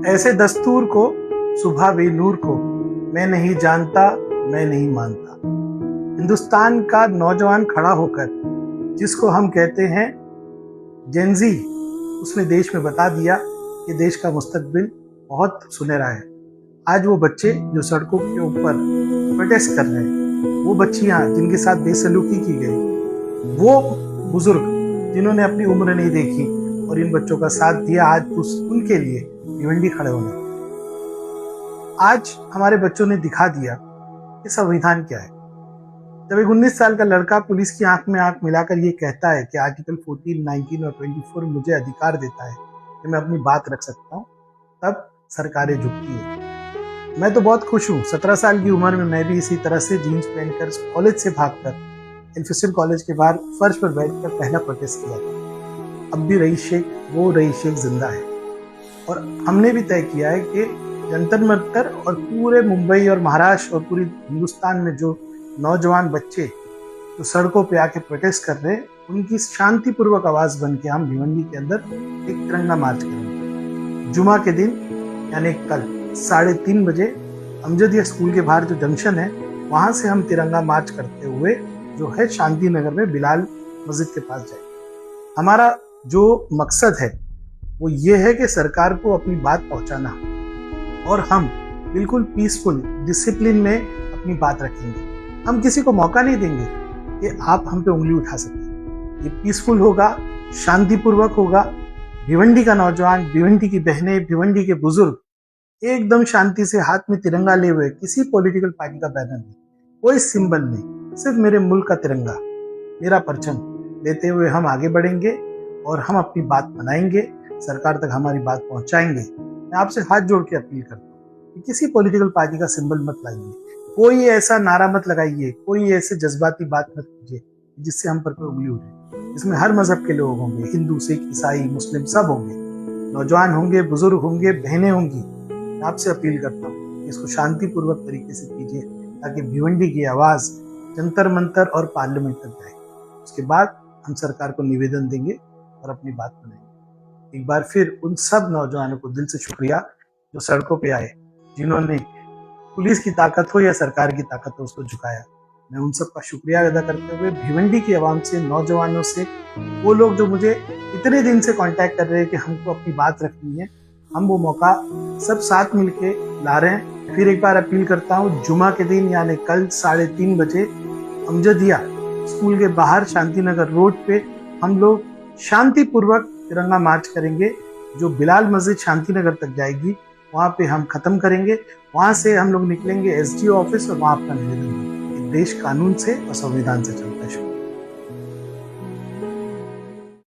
ऐसे दस्तूर को, सुबह वे नूर को, मैं नहीं जानता, मैं नहीं मानता। हिंदुस्तान का नौजवान खड़ा होकर, जिसको हम कहते हैं जेनजी, उसने देश में बता दिया कि देश का मुस्तकबिल बहुत सुनहरा है। आज वो बच्चे जो सड़कों के ऊपर प्रोटेस्ट कर रहे हैं, वो बच्चियां जिनके साथ बेसलूकी की गई, वो बुजुर्ग जिन्होंने अपनी उम्र नहीं देखी और इन बच्चों का साथ दिया, आज उनके लिए भिवंडी खड़े होने। आज हमारे बच्चों ने दिखा दिया कि संविधान क्या है। जब एक 19 साल का लड़का पुलिस की आंख में आंख मिलाकर ये कहता है कि आर्टिकल 14, 19 और 24 मुझे अधिकार देता है कि मैं अपनी बात रख सकता हूँ, तब सरकारें झुकती है। मैं तो बहुत खुश हूँ। 17 साल की उम्र में मैं भी इसी तरह से जीन्स पहनकर कॉलेज से भागकर एल्फिस्टन कॉलेज के बाहर फर्श पर बैठकर पहला प्रोटेस्ट किया था। अब भी रईस शेख, वो रईस शेख जिंदा है और हमने भी तय किया है कि जंतर मंतर और पूरे मुंबई और महाराष्ट्र और पूरी हिंदुस्तान में जो नौजवान बच्चे जो सड़कों पे आके प्रोटेस्ट कर रहे हैं, उनकी शांतिपूर्वक आवाज बन के हम भिवंडी के अंदर एक तिरंगा मार्च करेंगे। जुमा के दिन यानी कल 3:30 बजे अमजदिया स्कूल के बाहर जो जंक्शन है, वहां से हम तिरंगा मार्च करते हुए जो है शांति नगर में बिलाल मस्जिद के पास जाए। हमारा जो मकसद है वो ये है कि सरकार को अपनी बात पहुंचाना, और हम बिल्कुल पीसफुल डिसिप्लिन में अपनी बात रखेंगे। हम किसी को मौका नहीं देंगे कि आप हम पे उंगली उठा सकें। ये पीसफुल होगा, शांतिपूर्वक होगा। भिवंडी का नौजवान, भिवंडी की बहनें, भिवंडी के बुजुर्ग एकदम शांति से हाथ में तिरंगा लिए हुए, किसी पॉलिटिकल पार्टी का बैनर नहीं, कोई सिंबल नहीं, सिर्फ मेरे मुल्क का तिरंगा, मेरा परचम लेते हुए हम आगे बढ़ेंगे और हम अपनी बात बनाएंगे, सरकार तक हमारी बात पहुंचाएंगे। मैं आपसे हाथ जोड़ के अपील करता हूँ कि किसी पॉलिटिकल पार्टी का सिंबल मत लाइए, कोई ऐसा नारा मत लगाइए, कोई ऐसे जज्बाती बात मत कीजिए जिससे हम पर कोई उंगली उठे। इसमें हर मजहब के लोग होंगे, हिंदू, सिख, ईसाई, मुस्लिम सब होंगे, नौजवान होंगे, बुजुर्ग होंगे, बहनें होंगी। मैं आपसे अपील करता हूँ कि इसको शांतिपूर्वक तरीके से कीजिए ताकि भिवंडी की आवाज जंतर मंतर और पार्लियामेंट तक जाए। उसके बाद हम सरकार को निवेदन देंगे और अपनी बात बनाएंगे। एक बार फिर उन सब नौजवानों को दिल से शुक्रिया जो सड़कों पे आए, जिन्होंने पुलिस की ताकत हो या सरकार की ताकत हो उसको झुकाया। मैं उन सब का शुक्रिया अदा करते हुए भिवंडी की आवाम से, नौजवानों से, वो लोग जो मुझे इतने दिन से कांटेक्ट कर रहे हैं कि हमको अपनी बात रखनी है, हम वो मौका सब साथ मिलके ला रहे हैं। फिर एक बार अपील करता हूँ, जुमा के दिन यानी कल 3:30 बजे अमजदिया स्कूल के बाहर शांतिनगर रोड पे हम लोग शांतिपूर्वक तिरंगा मार्च करेंगे, जो बिलाल मस्जिद शांतिनगर तक जाएगी, वहाँ पे हम खत्म करेंगे। वहाँ से हम लोग निकलेंगे SDO ऑफिस और वहाँ अपना निवेदन देंगे। देश कानून से और संविधान से चलता है।